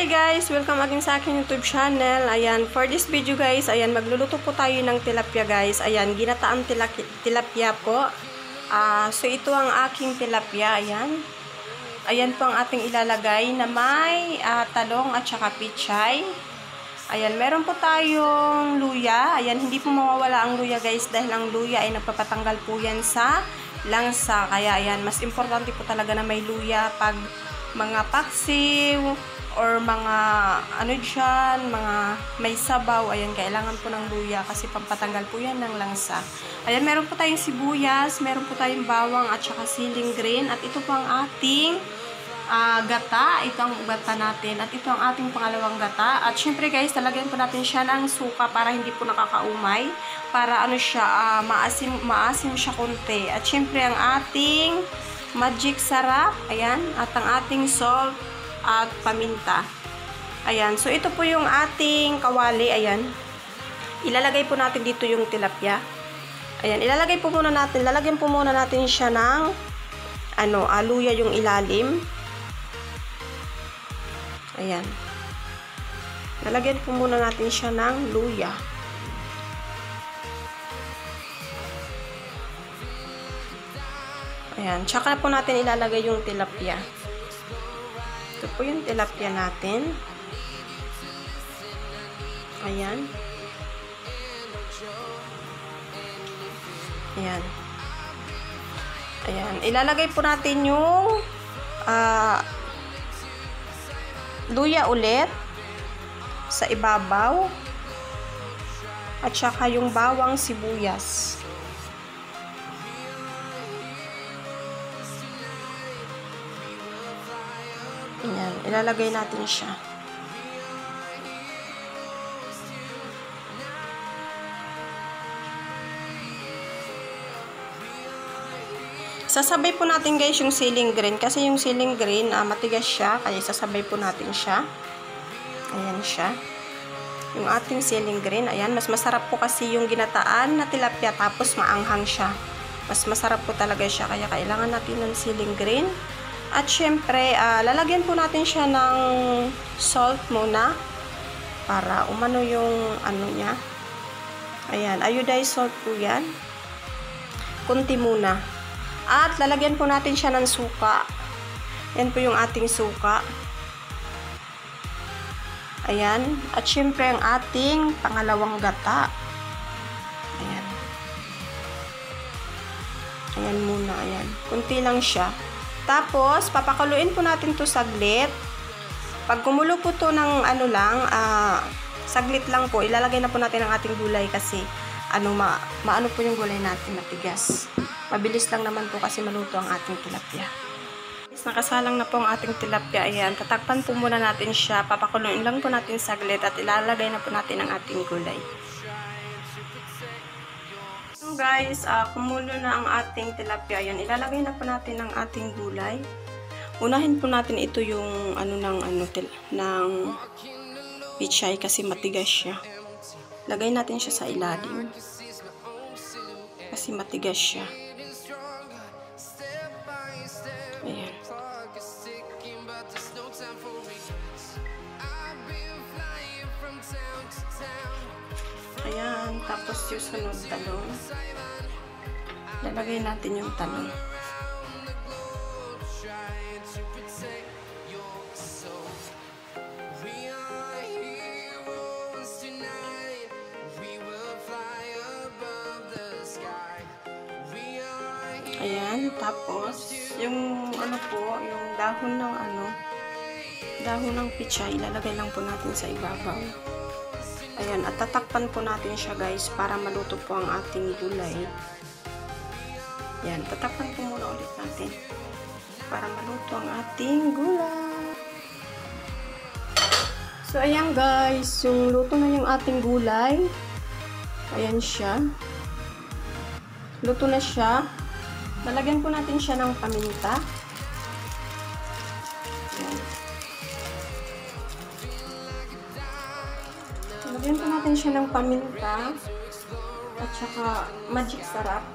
Hi guys! Welcome again sa aking YouTube channel. Ayan, for this video guys, ayan, magluluto po tayo ng tilapia guys. Ayan, ginataang tilapia po. So ito ang aking tilapia, ayan. Ayan po ang ating ilalagay na may talong at saka pichay. Ayan, meron po tayong luya. Ayan, hindi po mawawala ang luya guys dahil ang luya ay nagpapatanggal po yan sa langsa. Kaya ayan, mas importante po talaga na may luya pag mga paksiw or mga ano dyan, mga may sabaw. Ayan, kailangan po ng luya kasi pampatanggal po yan ng langsa. Ayan, meron po tayong sibuyas, meron po tayong bawang at saka siling green. At ito po ang ating gata. Ito ang gata natin. At ito ang ating pangalawang gata. At syempre guys, talagyan po natin siya ng suka para hindi po nakakaumay. Para ano siya, maasim siya konti. At syempre ang ating magic sarap. Ayan. At ang ating salt at paminta. Ayan. So, ito po yung ating kawali. Ayan. Ilalagay po natin dito yung tilapia. Ayan. Ilalagay po muna natin. Lalagyan po muna natin siya ng luya yung ilalim. Ayan. Lalagyan po muna natin siya ng luya. Ayan. Tsaka po natin ilalagay yung tilapia. Ito po yung tilapia natin. Ayan. Ayan. Ayan. Ilalagay po natin yung luya ulit sa ibabaw. At saka yung bawang sibuyas. Ayan, ilalagay natin siya. Sasabay po natin guys yung siling green kasi yung siling green matigas siya kaya sasabay po natin siya. Ayan siya. Yung ating siling green, ayan, mas masarap po kasi yung ginataan na tilapia tapos maanghang siya. Mas masarap po talaga siya kaya kailangan natin ng siling green. At syempre, lalagyan po natin siya ng salt muna para umano yung ano niya. Ayan, iodized salt po yan. Kunti muna. At lalagyan po natin siya ng suka. Yan po yung ating suka. Ayan. At syempre, ang ating pangalawang gata. Ayan. Ayan muna, ayan. Kunti lang siya. Tapos, papakuluin po natin to saglit. Pag kumulo po to ng saglit lang po, ilalagay na po natin ang ating gulay kasi maano po yung gulay natin, matigas. Mabilis lang naman po kasi maluto ang ating tilapia. Nakasalang na po ang ating tilapia. Ayan, tatakpan po muna natin siya. Papakuluin lang po natin saglit at ilalagay na po natin ang ating gulay. Guys, kumulo na ang ating tilapia. Ayan, ilalagay na po natin ang ating gulay. Unahin po natin ito yung ng pichay kasi matigas siya. Lagay natin siya sa ilalim. Kasi matigas siya. Ayan. Ayan, tapos yung sunod talong. Lalagay natin yung talong. Ayan, tapos yung yung dahon ng pichay, ilalagay lang po natin sa ibabaw. Ayan, at tatakpan po natin siya guys para maluto po ang ating gulay. Ayan, tatakpan po muna ulit natin para maluto ang ating gulay. So, ayan guys, yung luto na yung ating gulay. Ayan siya. Luto na siya. Lalagyan po natin siya ng paminta. Ayan. Lagyan po natin siya ng paminta at saka magic sarap.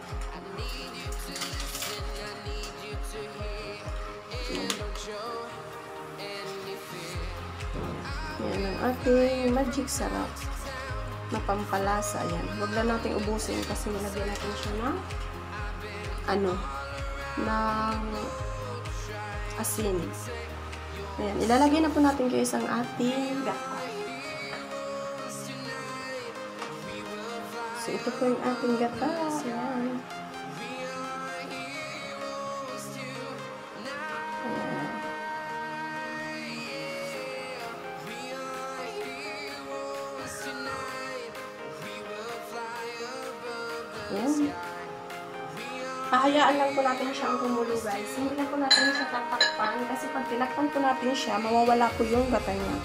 ating magic sarap na pampalasa. Ayan. Huwag lang natin ubusin kasi nilagyan natin siya ng ng asin. Ayan. Ilalagay na po natin guys ang ating gata. So, ito po yung ating gata. Ayan. Ayan. Hahayaan lang po natin siyang kumulo guys. Hindi lang po natin siya tatakpan kasi pag tinakpan po natin siya, mawawala po yung gata niya.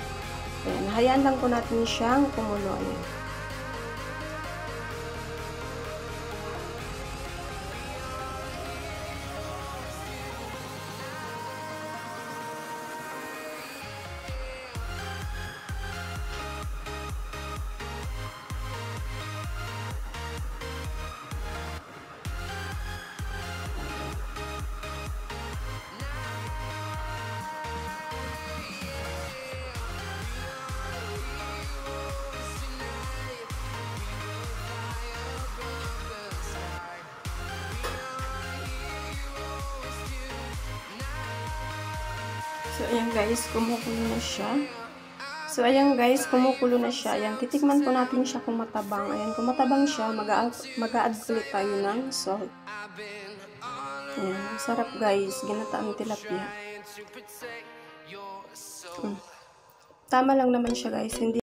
Ayan. Hahayaan lang po natin siyang kumulo. Ayan. So, ayan guys, kumukulo na siya. So, ayan guys, kumukulo na siya. Ayan, titikman po natin siya kung matabang. Ayan, kung matabang siya, mag-a-add ulit tayo ng salt. Ayan, sarap guys, ginataang tilapia. Tama lang naman siya guys, hindi